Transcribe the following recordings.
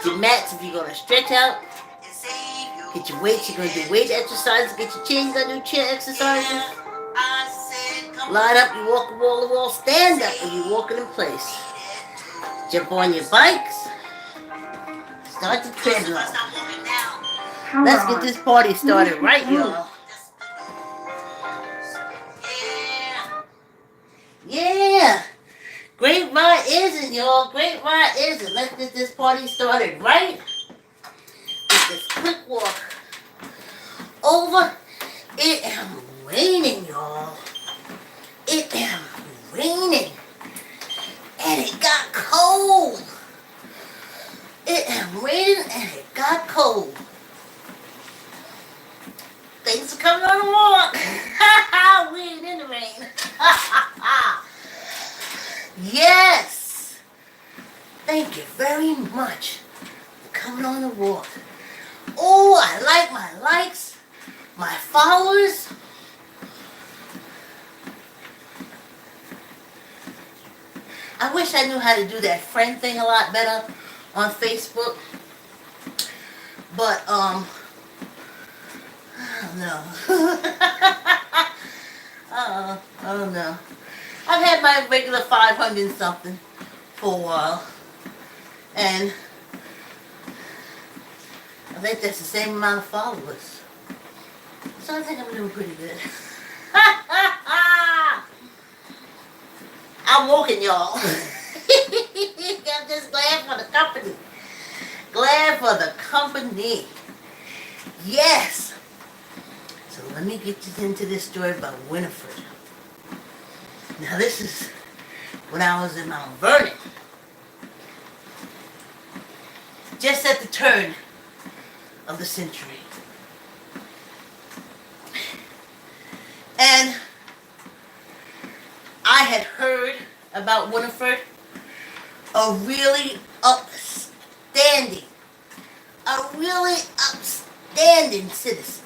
Get your mats if you're going to stretch out. Get your weights. You're going to do weight exercises. Get your chair. You're going to do chair exercises. Line up. You walk wall to wall. Stand up when you're walking in place. Jump on your bikes. Start the treadmill. Let's get this party started right, y'all. Yeah. Great ride isn't, y'all. Great ride isn't. Let's get this party started right. With this quick walk over. It am raining, y'all. It am raining. And it got cold. It am raining and it got cold. Thanks for coming on a walk. We ain't in the rain. Yes. Thank you very much for coming on the walk. Oh, I like my likes, my followers. I wish I knew how to do that friend thing a lot better on Facebook. But, I don't know. I don't know. I've had my regular 500 and something for a while. And I think that's the same amount of followers. So I think I'm doing pretty good. I'm walking, y'all. I'm just glad for the company. Glad for the company. Yes. So let me get you into this story about Winifred. Now this is when I was in Mount Vernon. Just at the turn of the century. And I had heard about Winifred, a really upstanding citizen.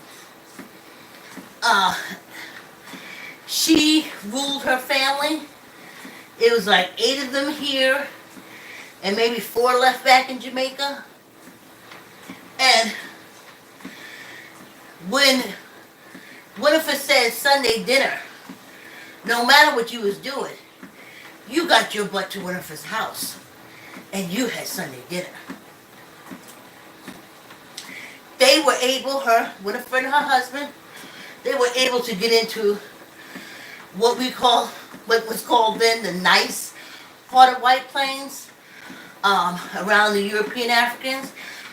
She ruled her family. It was like 8 of them here and maybe 4 left back in Jamaica. And when Winifred said Sunday dinner, no matter what you was doing, you got your butt to Winifred's house and you had Sunday dinner. They were able, Winifred and her husband, they were able to get into what was called then the nice part of White Plains, around the European Africans.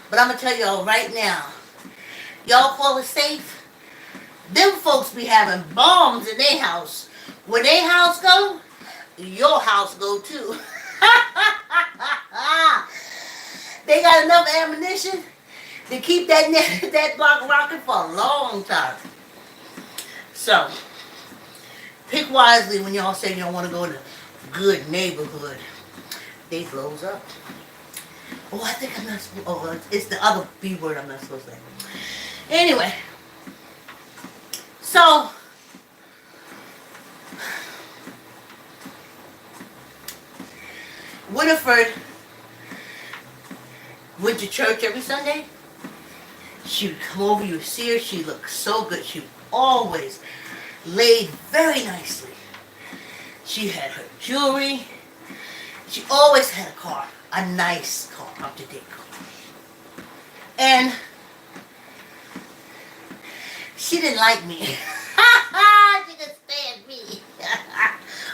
But I'm going to tell y'all right now, y'all call it safe? Them folks be having bombs in their house. When their house go, your house go too. They got enough ammunition to keep that block rocking for a long time. So, pick wisely when y'all say you don't want to go to good neighborhood. They blows up. Oh, I think I'm not supposed. Oh, it's the other B word I'm not supposed to say. Anyway, so Winifred went to church every Sunday. She would come over, you would see her, she looked so good. She always laid very nicely. She had her jewelry. She always had a car, a nice car, up-to-date car. And she didn't like me. She didn't stand me.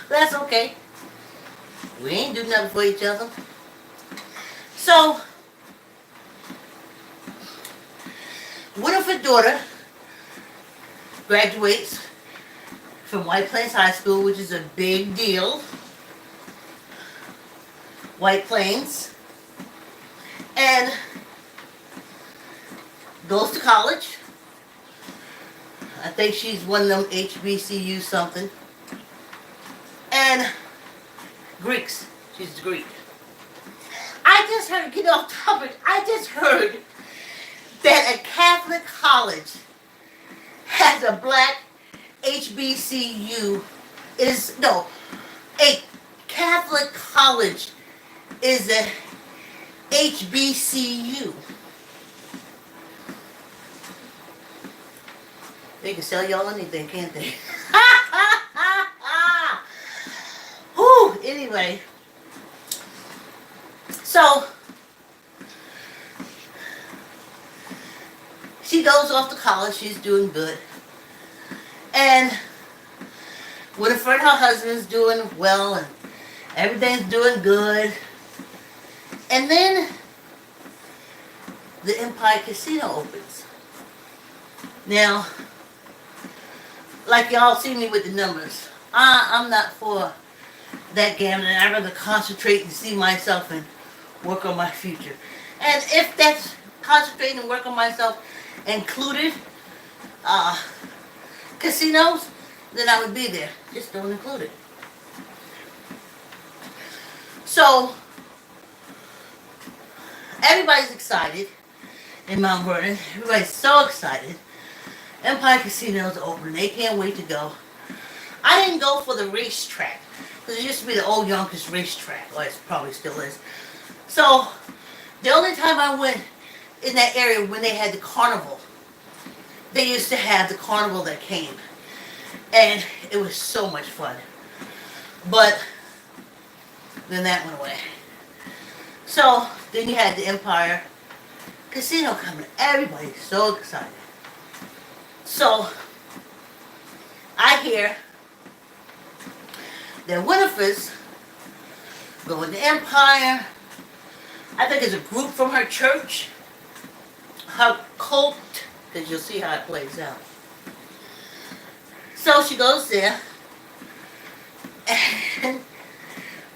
That's okay. We ain't do nothing for each other. So, Winifred's daughter graduates from White Plains High School, which is a big deal. White Plains. And goes to college. I think she's one of them HBCU something. And Greeks. She's Greek. I just heard, get off topic, I just heard that a Catholic college has a black HBCU a Catholic college is HBCU. They can sell y'all anything, can't they? Whew, anyway. So, she goes off to college. She's doing good. And Winifred and her husband's doing well, and everything's doing good. And then the Empire Casino opens. Now, like y'all see me with the numbers, I'm not for that gambling. I'd rather concentrate and see myself and work on my future. And if that's concentrating and work on myself included casinos, then I would be there. Just don't include it. So, everybody's excited in Mount Vernon. Everybody's so excited. Empire Casino's open. They can't wait to go. I didn't go for the racetrack, because it used to be the old Yonkers racetrack. Or it probably still is. So, the only time I went in that area when they had the carnival, they used to have the carnival that came. And it was so much fun. But then that went away. So, then you had the Empire Casino coming. Everybody's so excited. So, I hear that Winifred's going to Empire. I think it's a group from her church, her cult, because you'll see how it plays out. So she goes there, and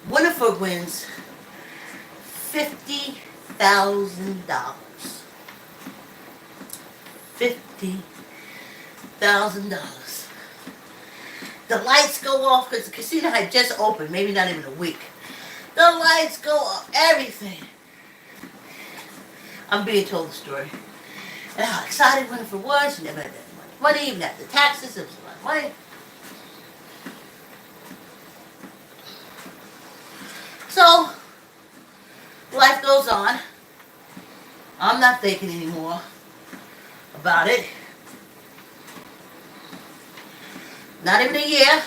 Winifred wins $50,000. $50,000. The lights go off because the casino had just opened, maybe not even a week. The lights go off, everything. I'm being told the story. And how excited Winifred was. She never had that much money, even after taxes, it was a lot of money. So, life goes on. I'm not thinking anymore about it. Not even a year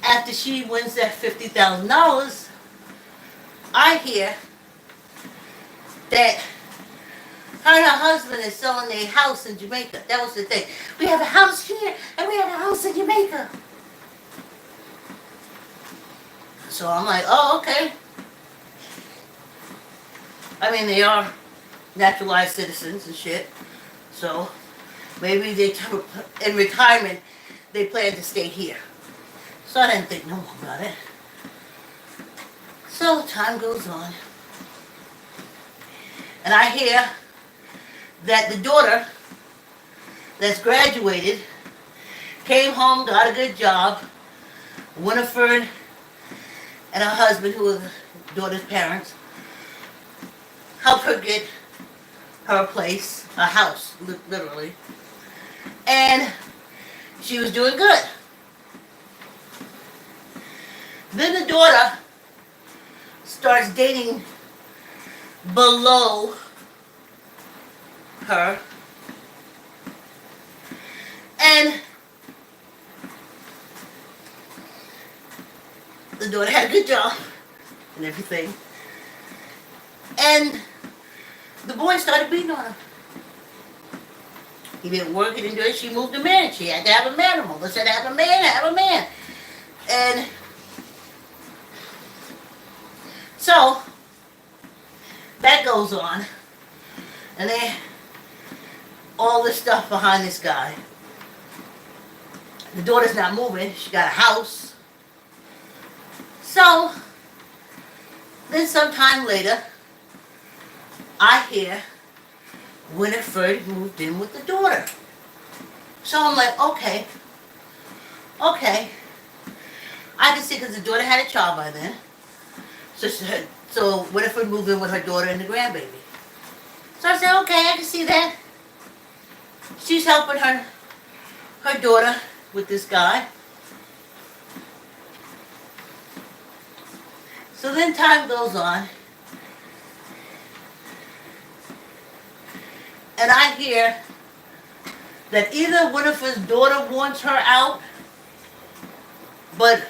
after she wins that $50,000, I hear that her and her husband is selling their house in Jamaica. That was the thing. We have a house here and we have a house in Jamaica. So I'm like, oh, okay. I mean, they are naturalized citizens and shit. So maybe they, in retirement, they plan to stay here. So I didn't think no more about it. So time goes on. And I hear that the daughter that's graduated came home, got a good job. Winifred and her husband, who was the daughter's parents, helped her get her place, a house, literally. And she was doing good. Then the daughter starts dating below her. And the daughter had a good job and everything. And the boy started beating on her. He didn't work, he didn't do it. She moved him in. She had to have a man. Her mother said, have a man, have a man. And so, that goes on. And then, all this stuff behind this guy. The daughter's not moving. She got a house. So, then sometime later, I hear Winifred moved in with the daughter. So I'm like, okay. I can see because the daughter had a child by then. So Winifred moved in with her daughter and the grandbaby. So I said, okay, I can see that. She's helping her daughter with this guy. So then time goes on. and I hear that either Winifred's daughter wants her out, but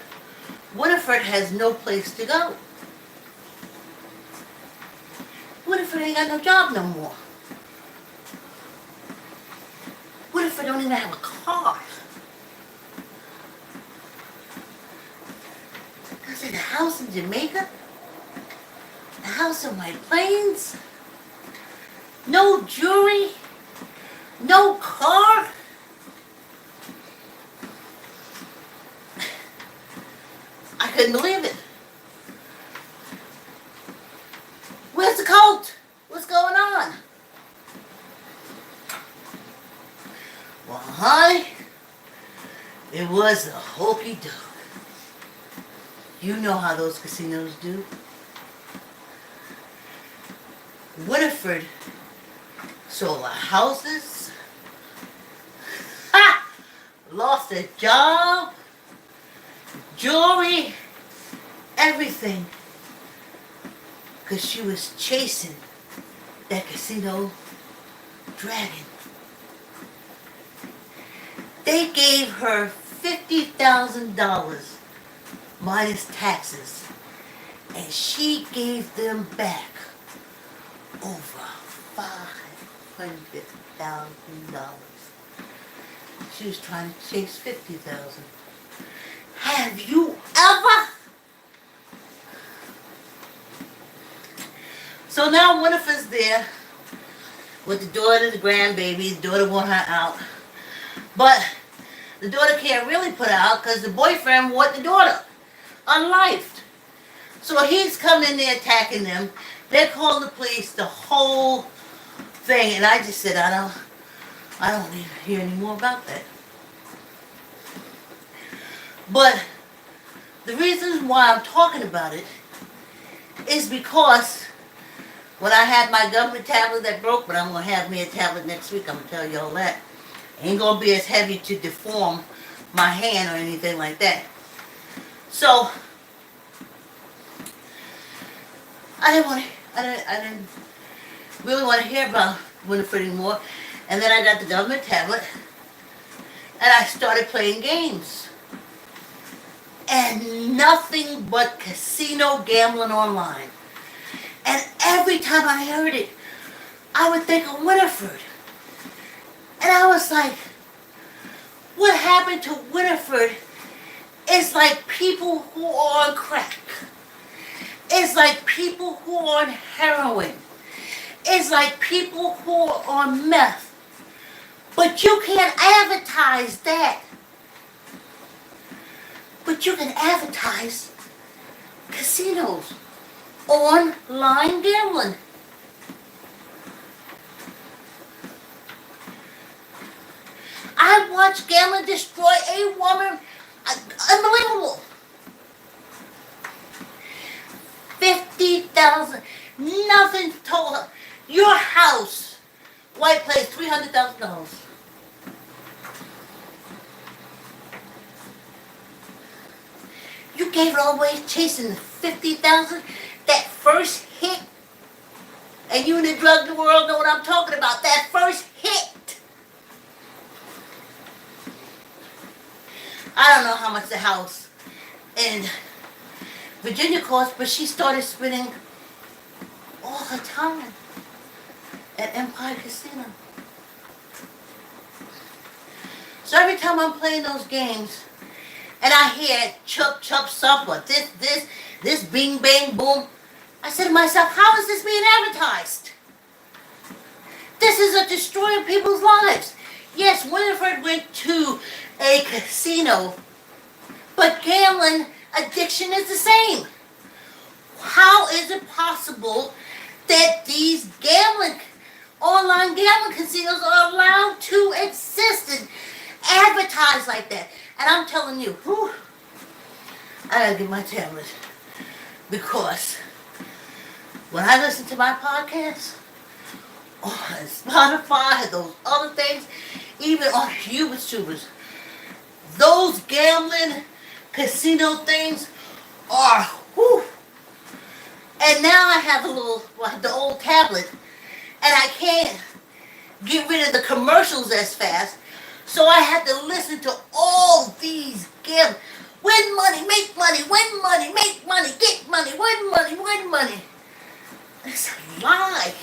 Winifred has no place to go. Winifred ain't got no job no more. Winifred don't even have a car. I said, a house in Jamaica? A house in White Plains? No jewelry? No car? I couldn't believe it. Where's the coat? What's going on? Well, honey, it was a hokey doke. You know how those casinos do. Winifred sold her houses, lost a job, jewelry, everything, because she was chasing that casino dragon. They gave her $50,000 minus taxes, and she gave them back over $500,000. She was trying to chase $50,000. Have you ever? So now Winifred's there with the daughter, the grandbaby. The daughter want her out, but the daughter can't really put her out because the boyfriend want the daughter unlifed. So he's coming in there attacking them. They're calling the police, the whole thing, and I just said, I don't need to hear any more about that. But the reason why I'm talking about it is because when I had my government tablet that broke, but I'm going to have me a tablet next week, I'm going to tell you all that. Ain't going to be as heavy to deform my hand or anything like that. So, I didn't really want to hear about Winifred anymore. And then I got the government tablet, and I started playing games. And nothing but casino gambling online. And every time I heard it, I would think of Winifred. And I was like, what happened to Winifred is like people who are on crack. It's like people who are on heroin. It's like people who are on meth. But you can't advertise that. But you can advertise casinos, online gambling. I watched gambling destroy a woman. Unbelievable. 50,000. Nothing told her. Your house, White Plains, $300,000. You gave it all away chasing the 50,000. That first hit, and you in the drug world know what I'm talking about. That first hit. I don't know how much the house in Virginia cost, but she started spending all her time at Empire Casino. So every time I'm playing those games, and I hear chup chup sup or this bing bang boom, I said to myself, how is this being advertised? This is a destroying people's lives. Yes, Winifred went to a casino, but gambling addiction is the same. How is it possible that these online gambling casinos are allowed to exist and advertise like that? And I'm telling you, I gotta get my tablet, because when I listen to my podcasts on Spotify, those other things, even on YouTubers, those gambling casino things are And now I have the old tablet, and I can't get rid of the commercials as fast. So I had to listen to all these gambling. Win money, make money, win money, make money, get money, win money, win money. It's a lie.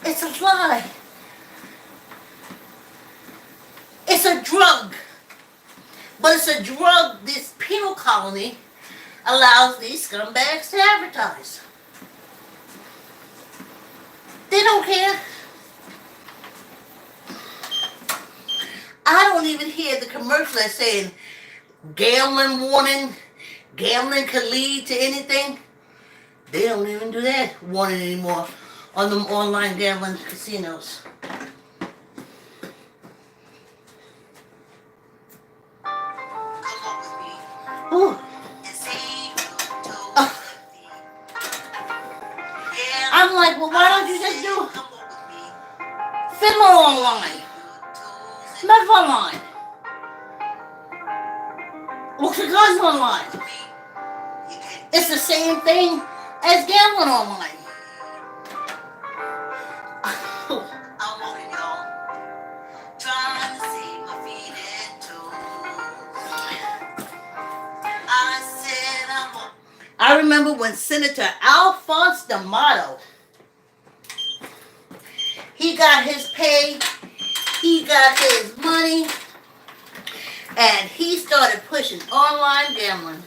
It's a lie. It's a drug. But it's a drug this penal colony allows these scumbags to advertise. They don't care. I don't even hear the commercial that's saying gambling warning, gambling could lead to anything. They don't even do that warning anymore on them online gambling casinos. Ooh. I'm like, well, why don't you just do Finmo online? Not online. Guns online. It's the same thing as gambling online. I'm walking, y'all, trying to see my feet and toes. I remember when Senator Alphonse D'Amato, he got his pay, he got his money, and he started pushing online gambling.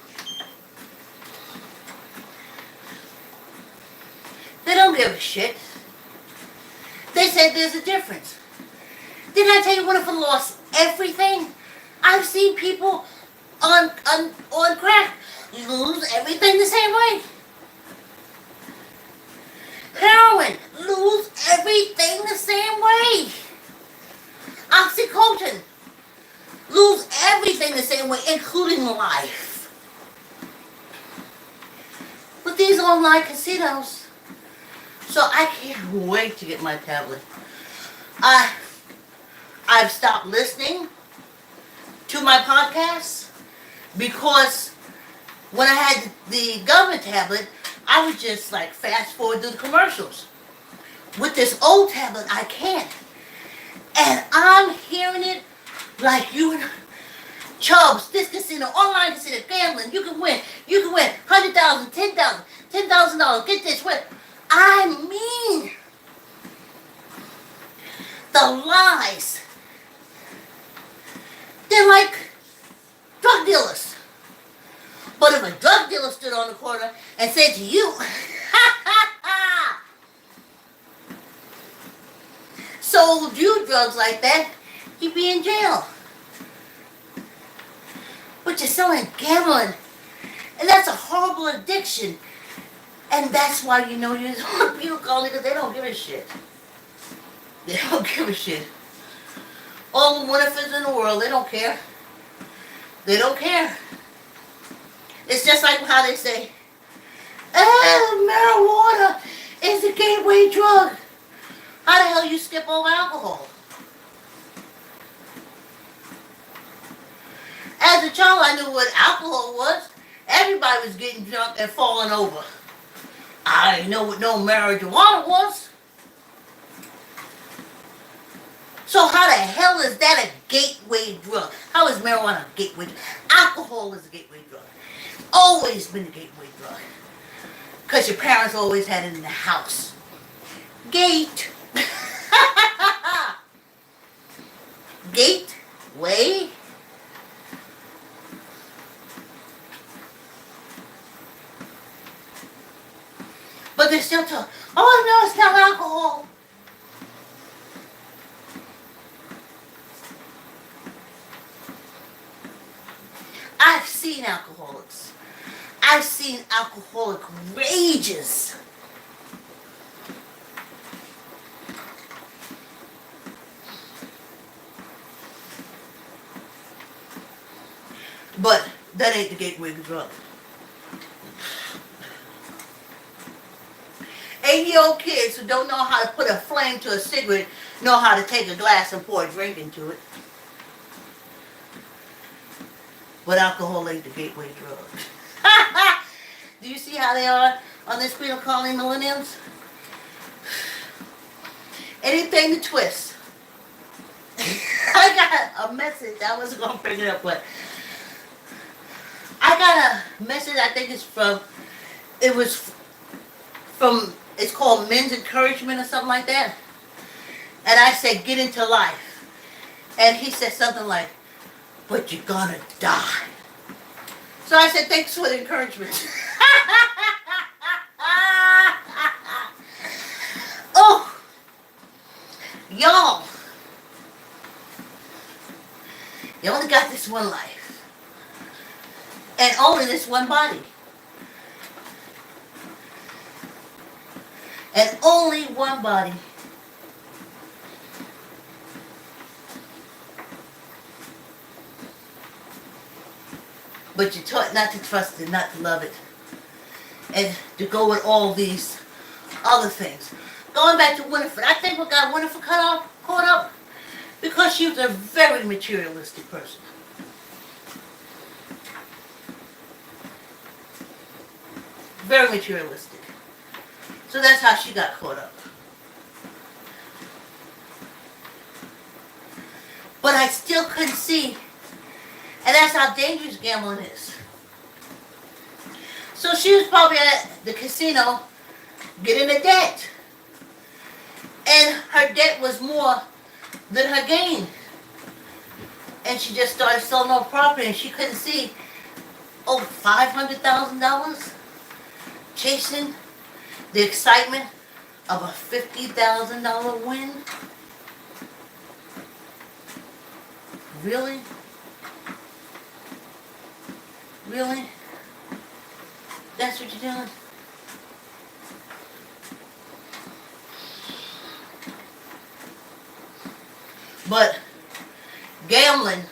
They don't give a shit. They said there's a difference. Didn't I tell you Winifred lost everything? I've seen people on crack lose everything the same way. Heroin, lose everything the same way. Oxycontin, lose everything the same way, including life. But these online casinos, so I can't wait to get my tablet. I've stopped listening to my podcasts because when I had the government tablet, I would just like fast forward through the commercials. With this old tablet, I can't. And I'm hearing it like you and Chubbs, this casino, online casino, gambling, you can win. You can win $100,000, $10,000, $10,000, get this, win. I mean, the lies. They're like drug dealers. But if a drug dealer stood on the corner and said to you, sold you drugs like that, you'd be in jail. But you're selling gambling. And that's a horrible addiction. And that's why you know you're people calling because they don't give a shit. They don't give a shit. All the Winifreds in the world, they don't care. They don't care. It's just like how they say, marijuana is a gateway drug. How the hell you skip over alcohol? As a child, I knew what alcohol was. Everybody was getting drunk and falling over. I didn't know what no marijuana was. So how the hell is that a gateway drug? How is marijuana a gateway drug? Alcohol is a gateway drug. Always been a gateway drug. Because your parents always had it in the house. Gate. Gateway. But they're still talking, oh no, it's not alcohol. I've seen alcoholics. I've seen alcoholic rages. But that ain't the gateway drug. 80-year-old kids who don't know how to put a flame to a cigarette know how to take a glass and pour a drink into it. But alcohol ain't the gateway drug. Do you see how they are on this penal colony, millennials? Anything to twist. I got a message. I wasn't going to bring it up, but I got a message. I think it was from, it's called Men's Encouragement or something like that. And I said, get into life. And he said something like, but you're gonna die. So I said, thanks for the encouragement. Oh, y'all. You only got this one life. And only this one body. And only one body. But you're taught not to trust it, not to love it. And to go with all these other things. Going back to Winifred, I think what got Winifred caught up because she was a very materialistic person. Very materialistic. So that's how she got caught up. But I still couldn't see. And that's how dangerous gambling is. So she was probably at the casino getting a debt. And her debt was more than her gain. And she just started selling off property and she couldn't see, $500,000? Chasing the excitement of a $50,000 win? Really? Really? That's what you're doing? But gambling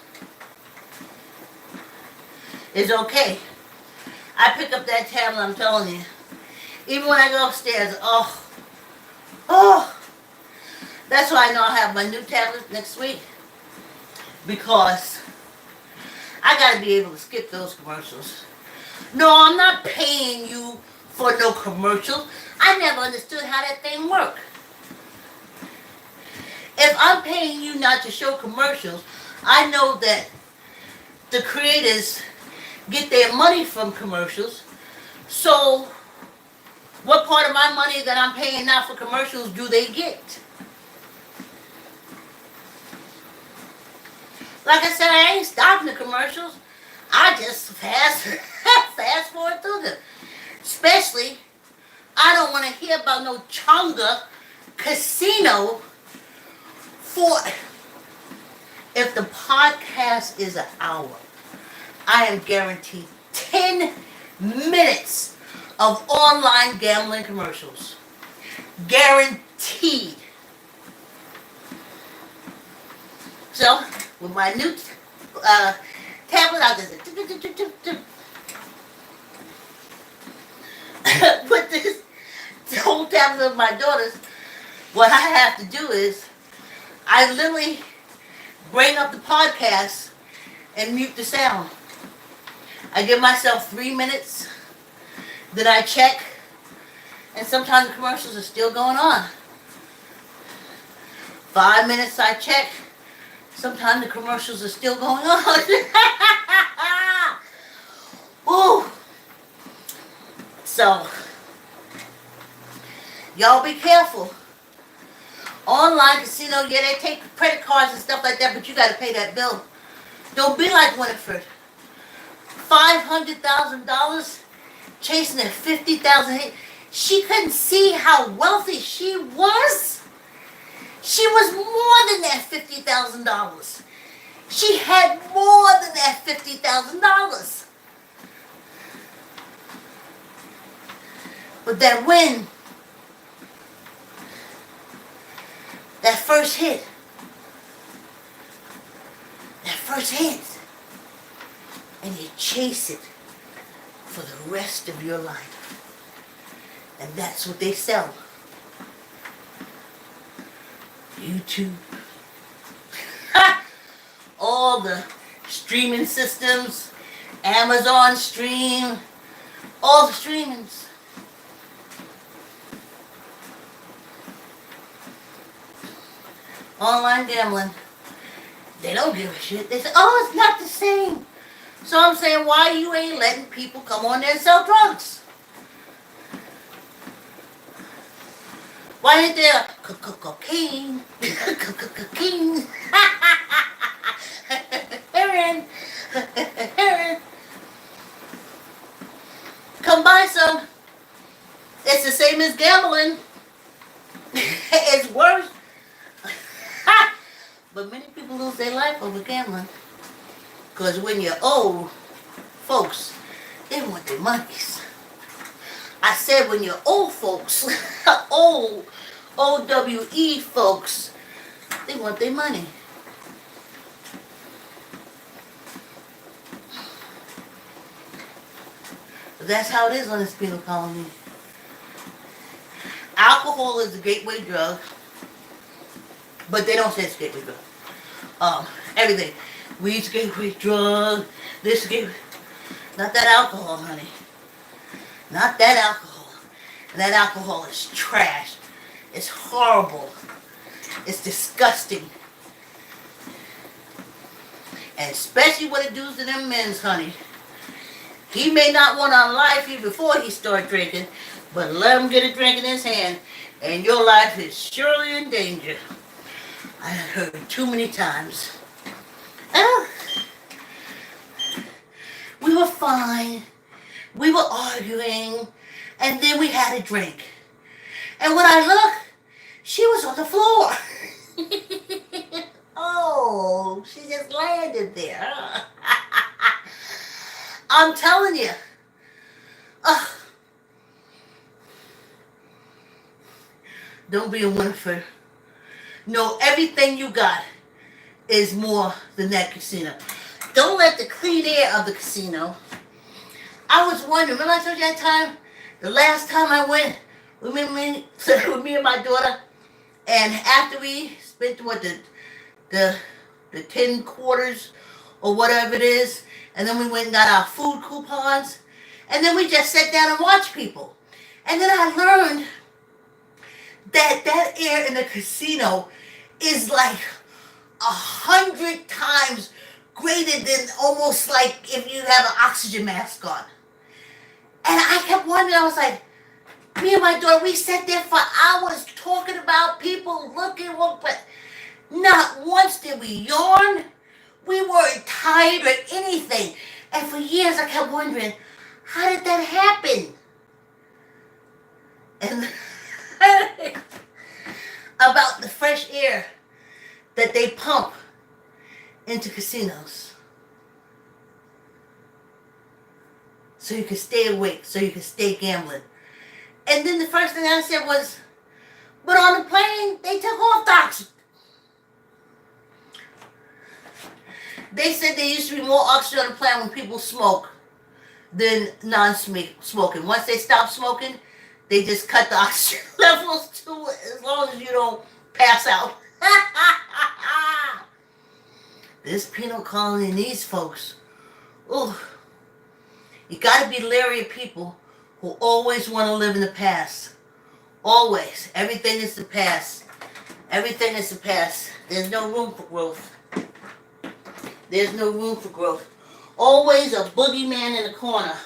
is okay. I pick up that tablet, I'm telling you. Even when I go upstairs, that's why I know I'll have my new tablet next week. Because I gotta be able to skip those commercials. No, I'm not paying you for no commercials. I never understood how that thing worked. If I'm paying you not to show commercials, I know that the creators get their money from commercials. So, what part of my money that I'm paying now for commercials do they get? Like I said, I ain't stopping the commercials. I just fast forward through them. Especially, I don't want to hear about no Chunga casino for... If the podcast is an hour, I am guaranteed 10 minutes of online gambling commercials. Guaranteed. So, with my new tablet, I'll just put this whole tablet of my daughter's. What I have to do is, I literally bring up the podcast and mute the sound. I give myself 3 minutes, then I check, and sometimes the commercials are still going on. 5 minutes I check, sometimes the commercials are still going on. Ooh. So, y'all be careful. Online casino, yeah, they take credit cards and stuff like that, but you got to pay that bill. Don't be like Winifred. $500,000 chasing at $50,000. She couldn't see how wealthy she was. She was more than that $50,000. She had more than that $50,000. But that win, that first hit, and you chase it for the rest of your life. And that's what they sell. YouTube. All the streaming systems, Amazon Stream, all the streamings. Online gambling. They don't give a shit. They say, oh, it's not the same. So I'm saying, why you ain't letting people come on there and sell drugs? Why ain't there cocaine? Cocaine. Heroin. Heroin. Come buy some. It's the same as gambling. It's worse. But many people lose their life over gambling. Because when you're old, folks, they want their monies. I said when you're old folks, old, O-W-E folks, they want their money. But that's how it is on this penal colony. Alcohol is a gateway drug, but they don't say it's a gateway drug. Everything. Weed's a gateway drug, this gateway. Not that alcohol, honey. Not that alcohol. And that alcohol is trash. It's horrible. It's disgusting. And especially what it does to them men's, honey. He may not want to unlife you before he start drinking, but let him get a drink in his hand, and your life is surely in danger. I heard it too many times. We were fine. We were arguing, and then we had a drink. And when I looked, she was on the floor. Oh, she just landed there. I'm telling you. Don't be a Winifred. No, everything you got is more than that casino. Don't let the clean air of the casino. I was wondering, remember I told you that time, the last time I went with me and my daughter, and after we spent the 10 quarters or whatever it is, and then we went and got our food coupons, and then we just sat down and watched people. And then I learned that air in the casino is like 100 times greater than almost like if you have an oxygen mask on. And I kept wondering, I was like, me and my daughter, we sat there for hours talking about people looking, but not once did we yawn. We weren't tired or anything. And for years I kept wondering, how did that happen? And about the fresh air that they pump into casinos. So you can stay awake, so you can stay gambling. And then the first thing I said was, but on the plane, they took off the oxygen. They said there used to be more oxygen on the plane when people smoke than non-smoking. Once they stop smoking, they just cut the oxygen levels to as long as you don't pass out. This penal colony and these folks, ooh, you gotta be leery of people who always want to live in the past. Always. Everything is the past. Everything is the past. There's no room for growth. There's no room for growth. Always a boogeyman in the corner.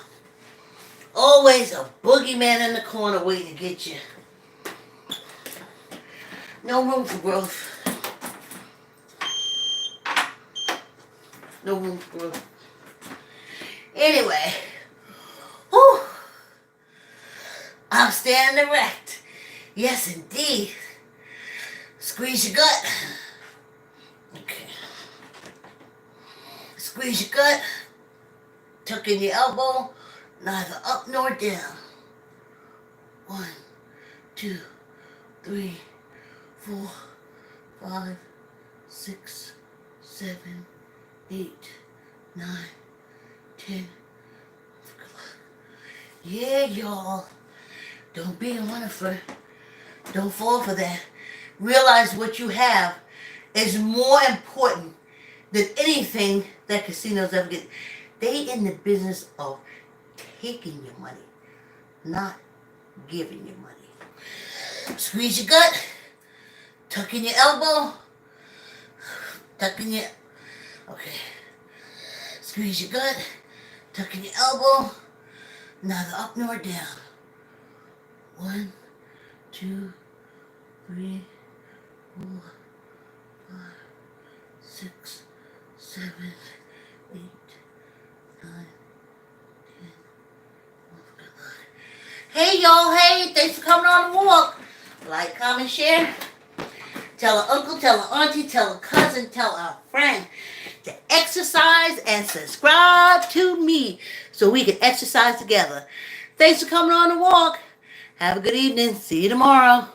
Always a boogeyman in the corner waiting to get you. No room for growth. No room for growth. Anyway. Whew. I'm standing erect. Yes, indeed. Squeeze your gut. Okay. Squeeze your gut. Tuck in your elbow. Neither up nor down. 1, 2, 3, 4, 5, 6, 7, 8, 9, 10. Yeah, y'all. Don't be a Winifred. Don't fall for that. Realize what you have is more important than anything that casinos ever get. They in the business of taking your money, not giving you money. Squeeze your gut. Tuck in your elbow. Tuck in your, okay. Squeeze your gut. Tuck in your elbow. Neither up nor down. 1, 2, 3, 4, 5, 6, 7, 8, 9, 10. Hey y'all, hey, thanks for coming on the walk. Like, comment, share. Tell an uncle, tell an auntie, tell a cousin, tell a friend to exercise and subscribe to me so we can exercise together. Thanks for coming on the walk. Have a good evening. See you tomorrow.